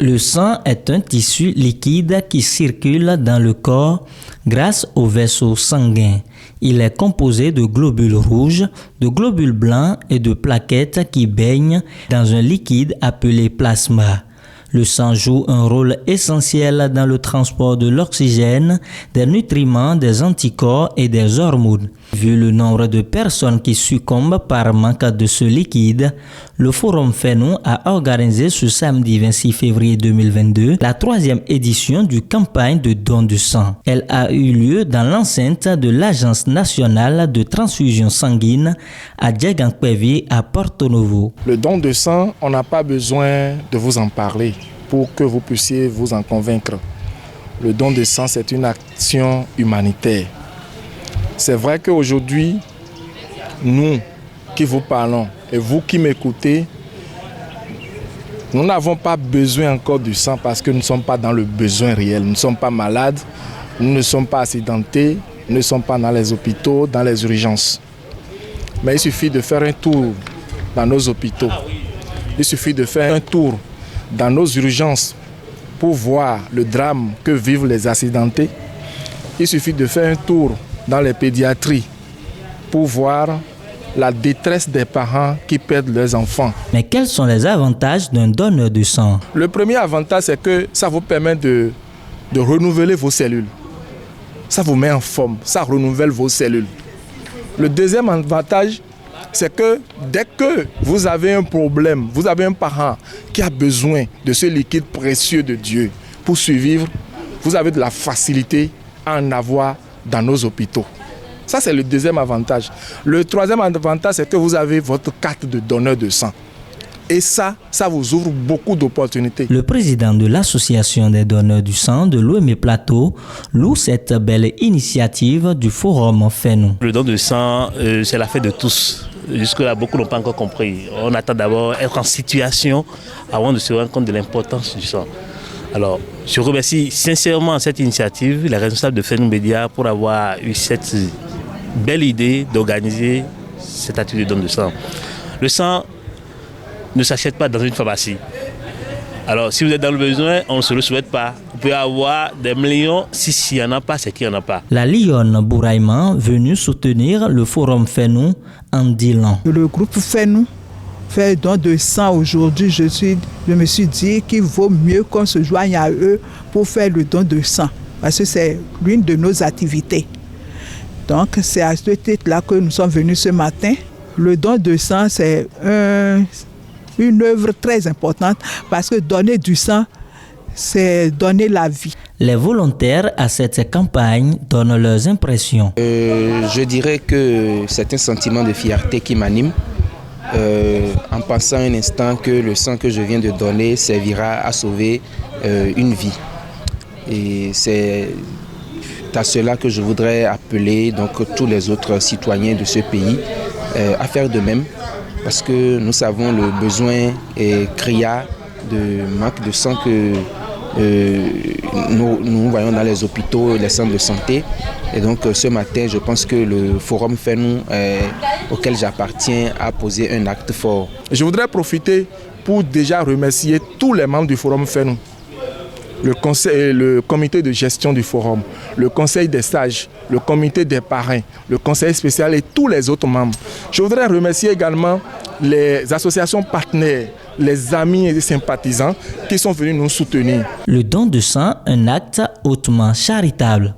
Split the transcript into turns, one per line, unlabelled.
Le sang est un tissu liquide qui circule dans le corps grâce aux vaisseaux sanguins. Il est composé de globules rouges, de globules blancs et de plaquettes qui baignent dans un liquide appelé plasma. Le sang joue un rôle essentiel dans le transport de l'oxygène, des nutriments, des anticorps et des hormones. Vu le nombre de personnes qui succombent par manque de ce liquide, le Forum FENU a organisé ce samedi 26 février 2022 la 3e édition du campagne de don de sang. Elle a eu lieu dans l'enceinte de l'Agence nationale de transfusion sanguine à Diegankpevi à Porto Novo.
Le don de sang, on n'a pas besoin de vous en parler pour que vous puissiez vous en convaincre. Le don de sang, c'est une action humanitaire. C'est vrai qu'aujourd'hui, nous qui vous parlons et vous qui m'écoutez, nous n'avons pas besoin encore du sang parce que nous ne sommes pas dans le besoin réel. Nous ne sommes pas malades, nous ne sommes pas accidentés, nous ne sommes pas dans les hôpitaux, dans les urgences. Mais il suffit de faire un tour dans nos hôpitaux. Il suffit de faire un tour dans nos urgences pour voir le drame que vivent les accidentés. Il suffit de faire un tour dans les pédiatries pour voir la détresse des parents qui perdent leurs enfants.
Mais quels sont les avantages d'un donneur de sang?
Le premier avantage, c'est que ça vous permet de renouveler vos cellules. Ça vous met en forme, ça renouvelle vos cellules. Le deuxième avantage, c'est que dès que vous avez un problème, vous avez un parent qui a besoin de ce liquide précieux de Dieu pour survivre, vous avez de la facilité à en avoir dans nos hôpitaux. Ça, c'est le deuxième avantage. Le troisième avantage, c'est que vous avez votre carte de donneur de sang. Et ça vous ouvre beaucoup d'opportunités.
Le président de l'association des donneurs du sang de l'Ouémé Plateau loue cette belle initiative du Forum FENU.
Le don de sang, c'est la fête de tous. Jusque-là, beaucoup n'ont pas encore compris. On attend d'abord être en situation avant de se rendre compte de l'importance du sang. Alors, je remercie sincèrement cette initiative, les responsables de FENU Média, pour avoir eu cette belle idée d'organiser cette activité de don de sang. Le sang ne s'achète pas dans une pharmacie. Alors, si vous êtes dans le besoin, on ne se le souhaite pas. Vous pouvez avoir des millions, s'il n'y en a pas, c'est qu'il n'y en a pas.
La Lionne Bouraïman, venue soutenir le Forum FENU, en dit long.
Le groupe FENU fait don de sang aujourd'hui. Je me suis dit qu'il vaut mieux qu'on se joigne à eux pour faire le don de sang. Parce que c'est l'une de nos activités. Donc, c'est à ce titre-là que nous sommes venus ce matin. Le don de sang, c'est une œuvre très importante parce que donner du sang, c'est donner la vie.
Les volontaires à cette campagne donnent leurs impressions.
Je dirais que c'est un sentiment de fierté qui m'anime en pensant un instant que le sang que je viens de donner servira à sauver une vie. Et c'est à cela que je voudrais appeler donc, tous les autres citoyens de ce pays à faire de même. Parce que nous savons le besoin criard de manque de sang que nous voyons dans les hôpitaux et les centres de santé. Et donc ce matin, je pense que le Forum FENU auquel j'appartiens a posé un acte fort.
Je voudrais profiter pour déjà remercier tous les membres du Forum FENU. Le comité de gestion du forum, le conseil des sages, le comité des parrains, le conseil spécial et tous les autres membres. Je voudrais remercier également les associations partenaires, les amis et les sympathisants qui sont venus nous soutenir.
Le don de sang, un acte hautement charitable.